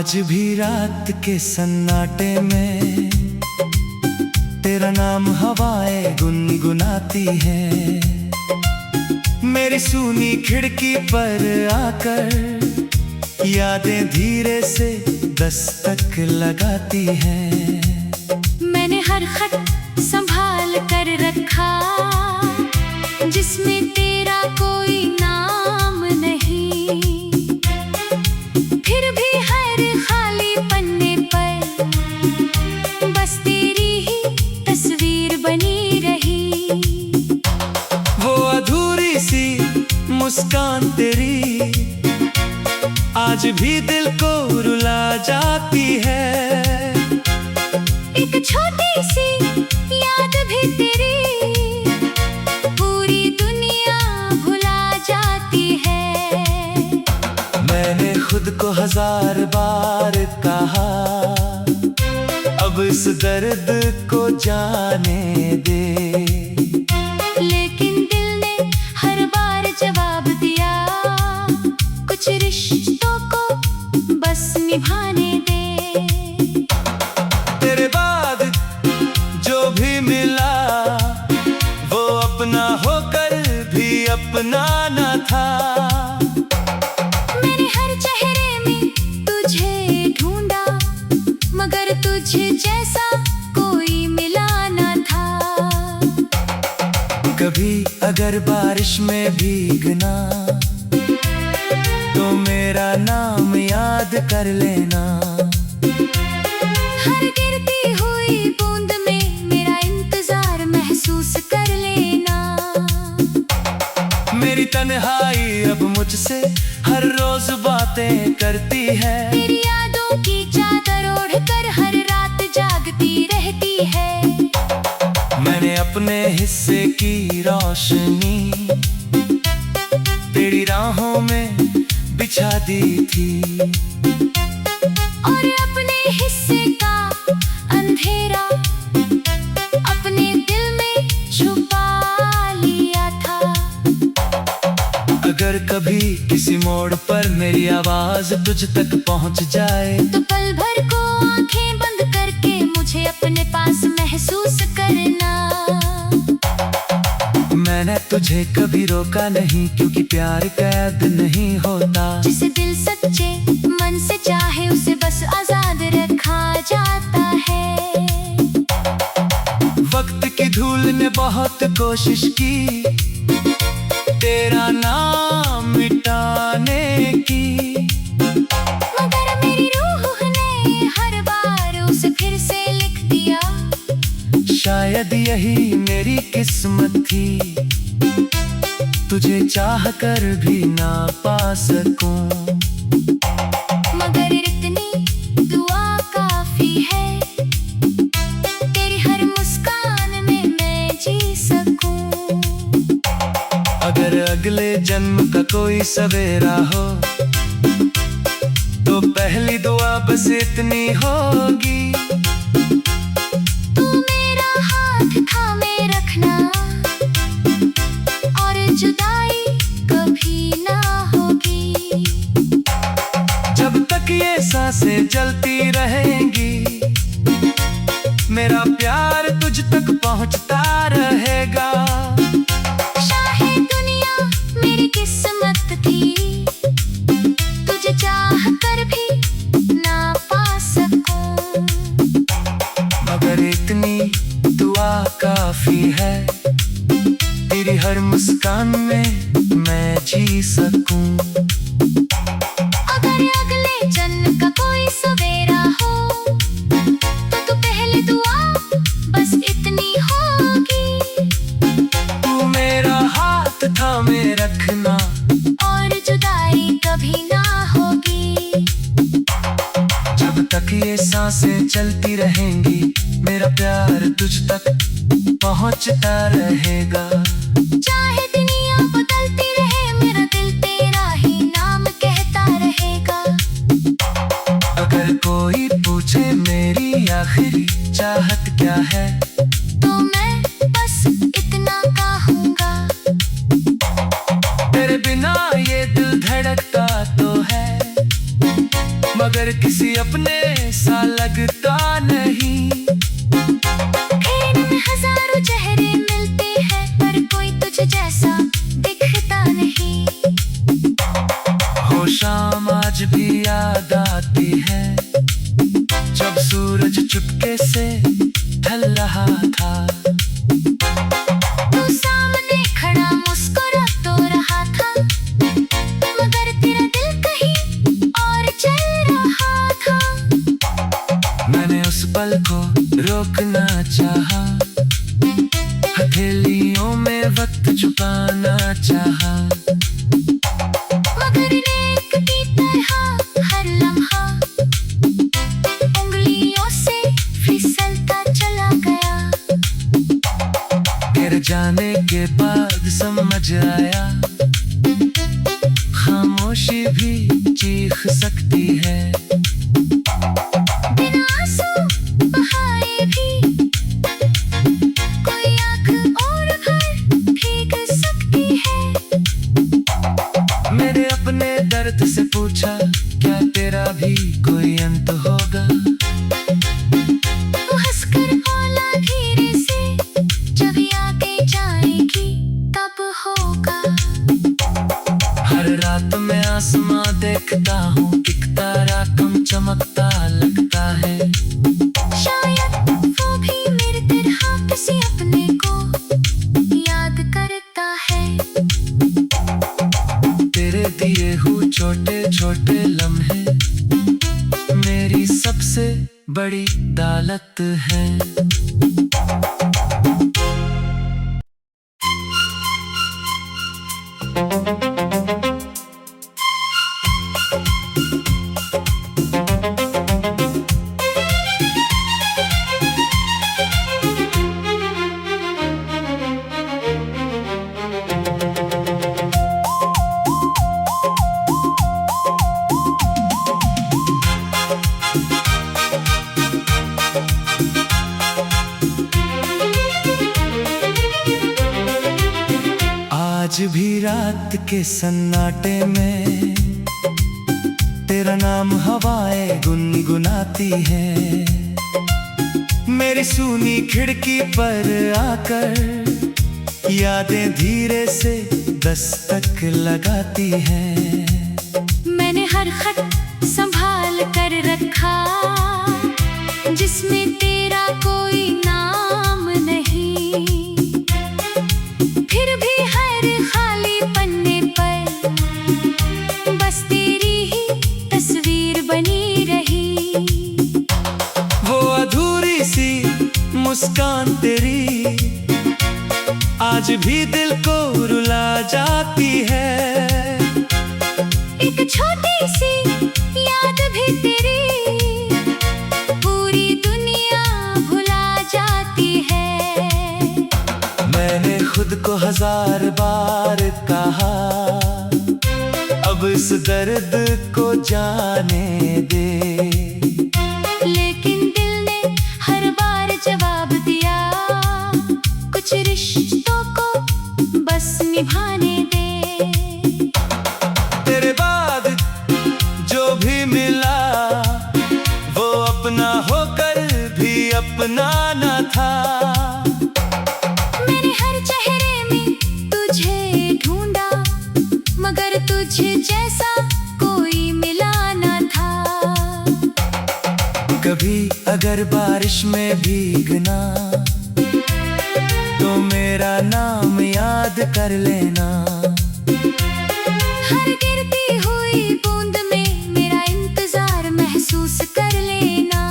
आज भी रात के सन्नाटे में तेरा नाम हवाएं गुनगुनाती है। मेरी सूनी खिड़की पर आकर यादें धीरे से दस्तक लगाती हैं। मैंने हर खत संभाल कर रखा जिसमें तेरा कोई नाम नहीं, फिर भी हर खाली पन्ने पर बस तेरी ही तस्वीर बनी रही। वो अधूरी सी मुस्कान तेरी आज भी दिल को रुला जाती है। एक छोटी सी याद भी तेरी पूरी दुनिया भुला जाती है। मैंने खुद को 1000 बार कहा अब इस दर्द को जाने दे, लेकिन दिल ने हर बार जवाब दिया कुछ रिश्तों को बस निभाने दे। तेरे बाद जो भी मिला वो अपना होकर भी अपना न था। मैंने हर चेहरे में तुझे ढूंढा मगर तुझे जैसा कोई मिला न था। कभी अगर बारिश में भीगना तो मेरा नाम याद कर लेना। हर गिरती हुई बूंद में मेरा इंतजार महसूस कर लेना। मेरी तन्हाई अब मुझसे हर रोज बातें करती है। तेरी यादों की चादर ओढ़कर हर रात जागती रहती है। मैंने अपने हिस्से की रोशनी तेरी राहों में बिछा दी थी और अपने हिस्से का अंधेरा अपने दिल में छुपा लिया था। अगर कभी किसी मोड़ पर मेरी आवाज तुझ तक पहुंच जाए तो पल भर को आंखें बंद करके मुझे अपने पास महसूस करना। मैंने तुझे कभी रोका नहीं क्योंकि प्यार कैद नहीं होता। जिसे दिल सच्चे मन से चाहे उसे बस आजाद रखा जाता है। वक्त की धूल ने बहुत कोशिश की तेरा नाम मिटाने की, मगर मेरी रूह ने हर बार उसे फिर से लिख दिया। शायद यही मेरी किस्मत थी तुझे चाह कर भी ना पा सकूं। मगर इतनी दुआ काफी है तेरी हर मुस्कान में मैं जी सकूं। अगर अगले जन्म का कोई सवेरा हो तो पहली दुआ बस इतनी होगी, तू मेरा हाथ थामे रखना और जुदाई कभी ना होगी। जब तक ये सांसें चलती रहेंगी मेरा प्यार तुझ तक पहुंचता रहेगा। शायद दुनिया मेरी किस्मत थी तुझे चाह कर भी ना पा सकूं। मगर इतनी दुआ काफी है तेरी हर मुस्कान में मैं जी सकूं। अगर अगले जन्म का कोई सवेरा हो तो तू पहले दुआ बस इतनी होगी, तू मेरा हाथ थामे रखना और जुदा ये सांसें चलती रहेंगी, मेरा प्यार तुझ तक पहुंचता रहेगा। चाहे दुनिया बदलती रहे, मेरा दिल तेरा ही नाम कहता रहेगा। अगर कोई पूछे मेरी आखिरी चाहत क्या है, तो मैं बस इतना कहूँगा, तेरे बिना ये दिल धड़कता तो है, मगर किसी अपने सा लगता नहीं। खेल में हजारों चेहरे मिलते हैं, पर कोई तुझ जैसा दिखता नहीं। हो शाम आज भी याद आती है, जब सूरज चुपके से ढल रहा था। तू सामने खड़ा मुस्कुरा तो रहा था, मगर तेरा दिल कहीं और चल रहा था। मैंने उस पल को रोकना चाहा, हथेलियों में वक्त छुपाना चाहा, मगर नेक की तरह हर लम्हा उंगलियों से फिसलता चला गया। गिर जाने के बाद समझ आया, खामोशी भी चीख सकती है। बिना आंसू बहाए भी कोई आँख और भर भीग सकती है। मेरे अपने दर्द से पूछा, क्या तेरा भी कोई अंत होगा? वो हंसकर बोला धीरे से, जब यादें जाएगी तब होगा। हर रात में आसमां देखता हूँ, एक तारा कम चमकता लगता है। शायद वो भी मेरी तरह किसी अपने को याद करता है। तेरे दिए हुए छोटे छोटे लम्हे मेरी सबसे बड़ी दौलत है। आज भी रात के सन्नाटे में तेरा नाम हवाएं गुनगुनाती है। मेरी सूनी खिड़की पर आकर यादें धीरे से दस्तक लगाती हैं। मैंने हर खत संभाल कर रखा, जिसमें तेरा कोई नाम नहीं। फिर भी हर खाली पन्ने पर बस तेरी ही तस्वीर बनी रही। वो अधूरी सी मुस्कान तेरी आज भी दिल को रुला जाती है। एक छोटी सी याद भी तेरी पूरी दुनिया भुला जाती है। मैंने खुद को 1000 बार कहा, अब इस दर्द को जाने दे, लेकिन दिल ने हर बार जवाब दिया, कुछ रिश्तों को बस निभाने दे। तेरे बाद जो भी मिला वो अपना होकर भी अपना न था। मैंने हर चेहरे में तुझे ढूंढा, मगर तुझे जैसा कोई मिला न था। कभी अगर बारिश में भीगना तो मेरा नाम याद कर लेना। हर गिरती हुई बूंद में मेरा इंतजार महसूस कर लेना।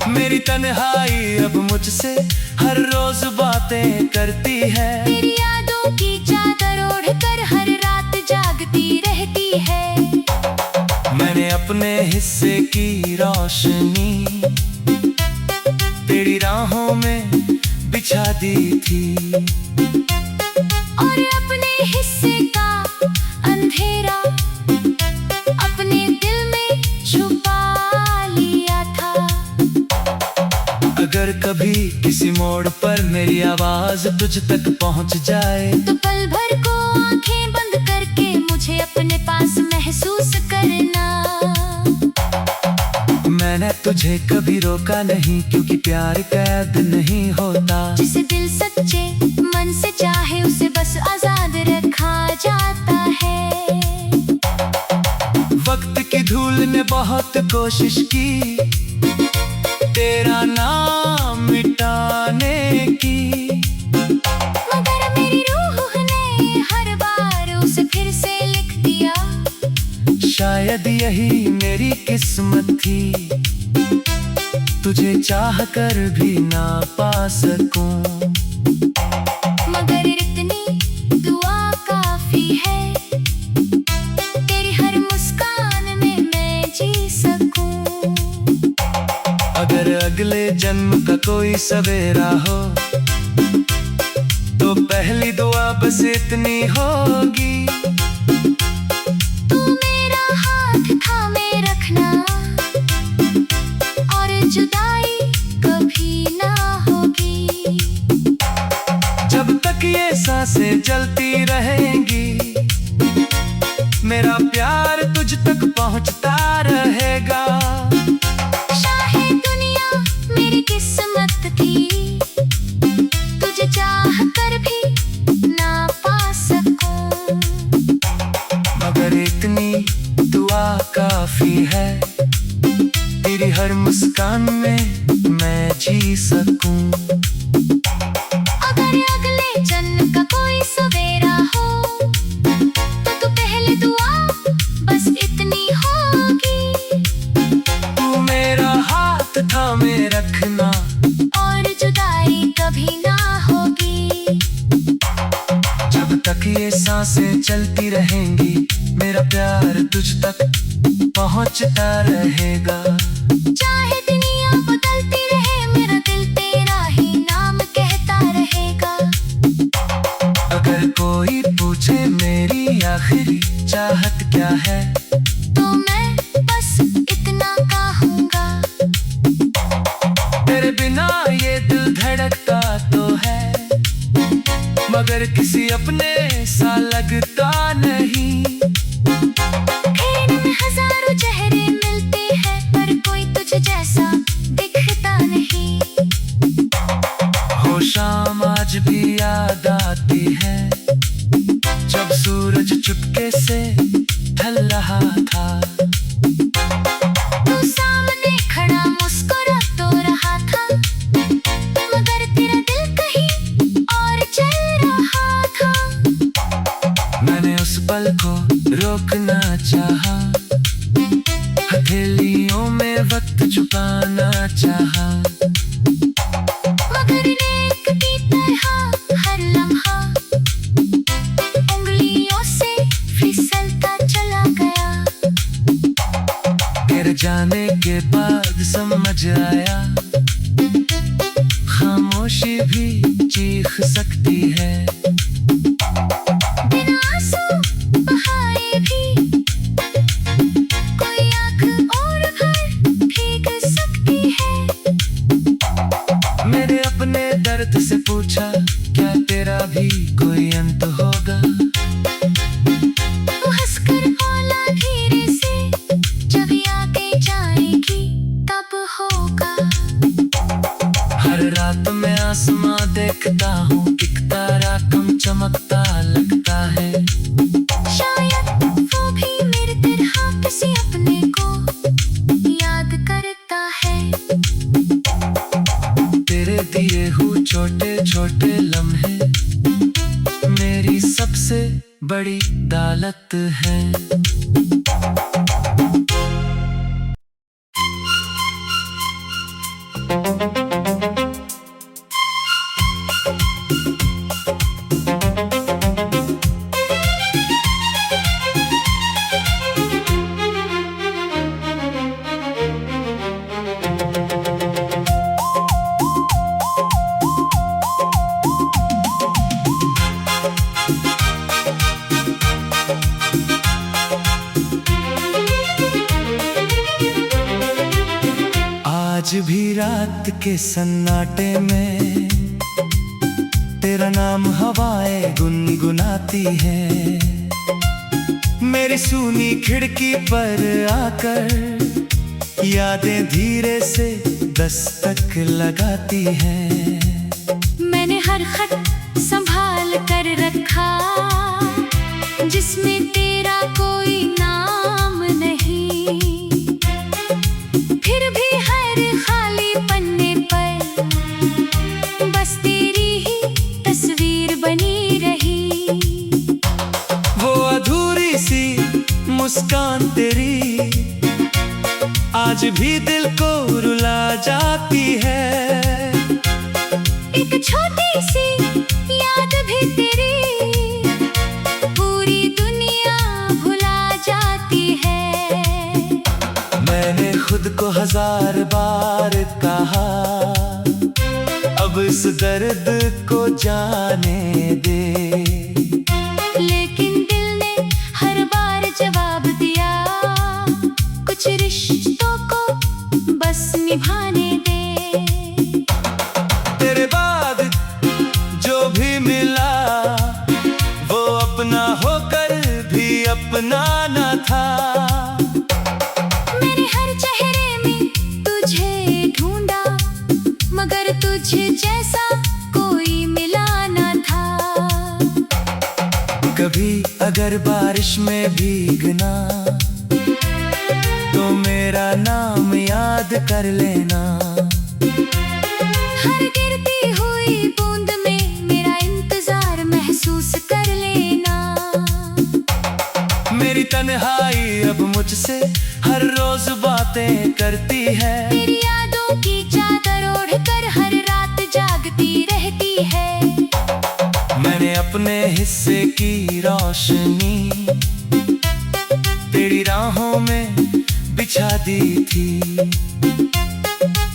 मेरी तन्हाई अब मुझसे हर रोज बातें करती है। तेरी यादों की चादर ओढ़कर हर रात जागती रहती है। मैंने अपने हिस्से की रोशनी तेरी राहों में बिछा दी थी, और अपने हिस्से का अंधेरा अपने दिल में छुपा लिया था। अगर कभी किसी मोड़ पर मेरी आवाज तुझ तक पहुंच जाए, तो पल भर को आंखें बंद करके मुझे अपने पास महसूस करना। मैंने तुझे कभी रोका नहीं, क्योंकि प्यार कैद नहीं होता। जिसे दिल सच्चे मन से चाहे उसे बस आजाद रखा जाता है। वक्त की धूल ने बहुत कोशिश की तेरा नाम मिटाने की, मगर मेरी रूह ने हर बार उसे फिर से लिख दिया। शायद यही मेरी किस्मत थी, तुझे चाह कर भी ना पा सकूं। मगर इतनी दुआ काफी है, तेरी हर मुस्कान में मैं जी सकूं। अगर अगले जन्म का कोई सवेरा हो, तो पहली दुआ बस इतनी होगी, तू मेरा हाथ थामे रखना और जुदाई कभी ना होगी। जब तक ये सांसें चलती रहेंगी, मेरा प्यार तुझ तक पहुंचता रहेगा। शायद दुनिया मेरी किस्मत थी, तुझे चाह कर भी ना पा सकूं। मगर इतनी दुआ काफी है, तेरी हर मुस्कान में मैं जी सकूं। अगर अगले जन्म का कोई सवेरा हो, तो तू पहले दुआ बस इतनी होगी, तू मेरा हाथ थामे रखना और जुदाई कभी ना होगी। जब तक ये सांसें चलती रहेंगी, मेरा प्यार तुझ तक पहुंचता रहेगा। चाहे दुनिया बदलती रहे, मेरा दिल तेरा ही नाम कहता रहेगा। अगर कोई पूछे मेरी आखिरी चाहत क्या है, तो मैं बस इतना कहूँगा, तेरे बिना ये दिल धड़कता तो है, मगर किसी अपने सा लगता नहीं। खेल में हजारों चेहरे मिलते हैं, पर कोई तुझ जैसा दिखता नहीं। हो शाम आज भी याद आती है, जब सूरज चुपके से ढल रहा था। तू सामने खड़ा मुस्कुरा तो रहा था, मगर तेरा दिल कहीं और चल रहा था। मैंने उस पल को रोकना चाहा, हथेलियों में वक्त छुपाना चाहा, मगर एक की तरह हर लम्हा उंगलियों से फिसलता चला गया। गिर जाने के बाद समझ आया, खामोशी भी चीख सकती है। बिना आंसू बहाए भी कोई आँख और भर भीग सकती है। मैंने अपने दर्द से पूछा, क्या तेरा भी कोई अंत होगा? वो हंसकर बोला धीरे से, जब आगे जाएगी तब होगा। हर रात मैं आसमां देखता हूँ, एक तारा आज भी रात के सन्नाटे में तेरा नाम हवाएं गुनगुनाती हैं। मेरी सूनी खिड़की पर आकर यादें धीरे से दस्तक लगाती हैं। मैंने हर खत संभाल कर रखा जिसमें तेरा कोई नाम नहीं, फिर भी हर खाली पन्ने पर बस तेरी ही तस्वीर बनी रही। वो अधूरी सी मुस्कान तेरी आज भी दिल को रुला जाती है। एक छोटी सी याद भी तेरी पूरी दुनिया भुला जाती है। मैंने खुद को 1000 बार कहा अब इस दर्द को जाने दे, लेकिन दिल ने हर बार जवाब दिया कुछ रिश्तों को बस निभाने दे। तेरे बाद जो भी मिला वो अपना होकर भी अपना न था। मैंने हर चेहरे में तुझे ढूंढा मगर तुझे जैसा कोई मिला न था। कभी अगर बारिश में भीगना तो मेरा नाम याद कर लेना। हर गिरती हुई बूंद में मेरा इंतजार महसूस कर लेना। मेरी तन्हाई अब मुझसे हर रोज बातें करती है। तेरी यादों की चादर ओढ़कर हर रात जागती रहती है। मैंने अपने हिस्से की रोशनी तेरी राहों में बिछा दी थी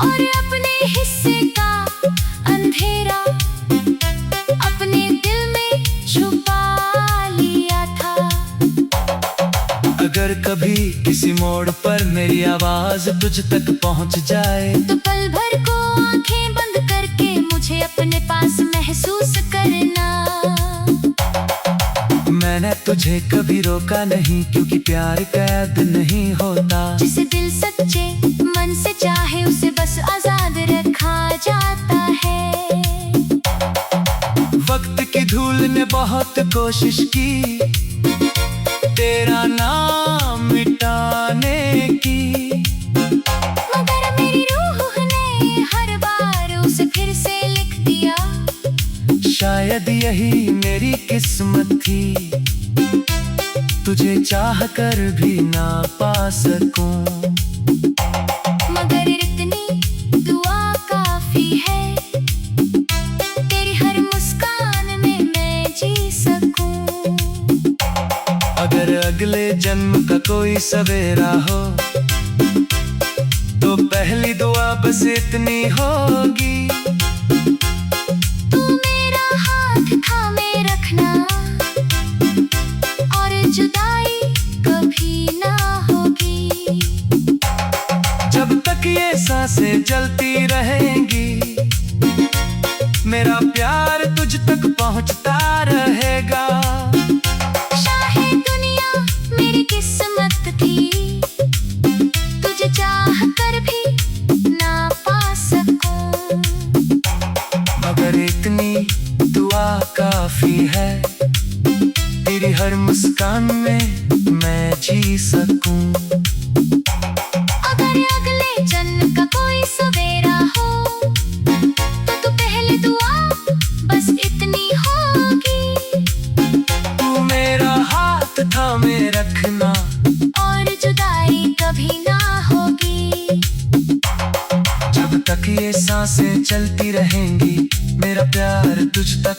और अपने हिस्से का अंधेरा अपने दिल में छुपा लिया था। अगर कभी किसी मोड़ पर मेरी आवाज तुझ तक पहुंच जाए तो पल भर को आंखें बंद करके मुझे अपने पास महसूस करना। मैंने तुझे कभी रोका नहीं क्योंकि प्यार कैद नहीं होता। जिसे दिल सच्चे मन से चाहे उसे बस आजाद रखा जाता है। वक्त की धूल ने बहुत कोशिश की तेरा नाम मिटाने की, मगर मेरी रूह ने हर बार उसे फिर से लिख दिया। शायद यही मेरी किस्मत थी तुझे चाह कर भी ना पा सकूं। मगर इतनी दुआ काफी है तेरी हर मुस्कान में मैं जी सकूं। अगर अगले जन्म का कोई सवेरा हो तो पहली दुआ बस इतनी होगी, तू मेरा हाथ थामे रखना और जुदाई कभी ना होगी। जब तक ये सांसें चलती रहेंगी मेरा प्यार तुझ तक पहुंचता रहेगा। शायद दुनिया मेरी किस्मत थी तुझे चाह कर भी ना पा सकूं। मगर इतनी दुआ काफी है तेरी हर मुस्कान में मैं जी सकूं। अगर अगले जन्म का कोई सवेरा हो तो तू पहले दुआ बस इतनी होगी, तू मेरा हाथ थामे रखना और जुदाई कभी ना होगी। जब तक ये सांसें चलती रहेंगी मेरा प्यार तुझ तक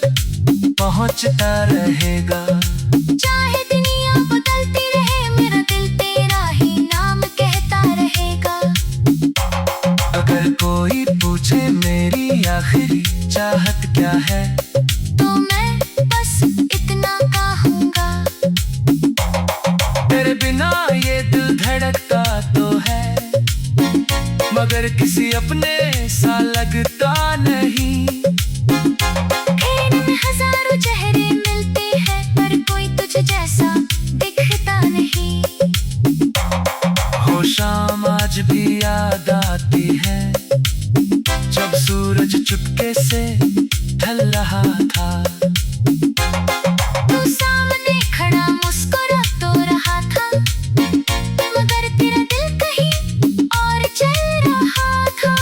पहुंचता रहेगा। चाहे दुनिया बदलती रहे मेरा दिल तेरा ही नाम कहता रहेगा। अगर कोई पूछे मेरी आखिरी चाहत क्या है तो मैं बस इतना कहूँगा। तेरे बिना ना ये दिल धड़कता तो है, मगर किसी अपने सा लगता नहीं। खेल में हजारों चेहरे मिलते हैं, पर कोई तुझ जैसा दिखता नहीं। हो शाम आज भी याद आती है, जब सूरज चुपके से ढल रहा था। तू सामने खड़ा मुस्कुरा तो रहा था, मगर तेरा दिल कहीं और चल रहा था।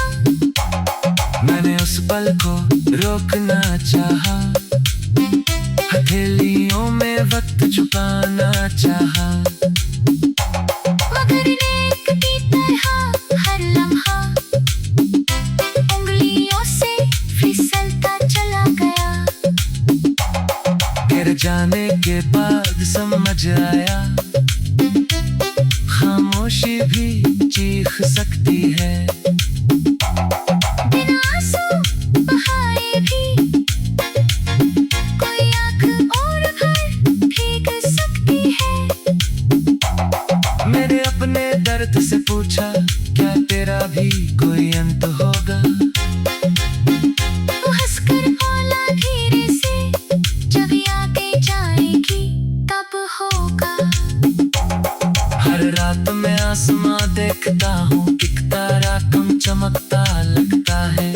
मैंने उस पल को रोकना चाहा, हथेलियों में वक्त छुपाना चाहा, मगर नेक की तरह हर लम्हा उंगलियों से फिसलता चला गया। गिर जाने के बाद समझ आया, खामोशी भी चीख सकती है। बिना आंसू बहाए भी कोई आँख और भर भीग सकती है। मेरे अपने दर्द से पूछा, क्या तेरा भी कोई अंत होगा? वो हंसकर बोला धीरे से, जब यादें जाएगी तब होगा। हर रात में आसमां देखता हूँ, एक तारा कम चमकता लगता है।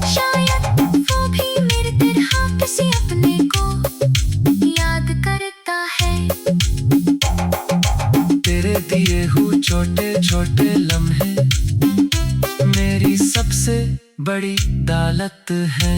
शायद वो भी मेरी तरह किसी अपने को याद करता है। तेरे दिए हुए छोटे छोटे लम्हे मेरी सबसे बड़ी दौलत है।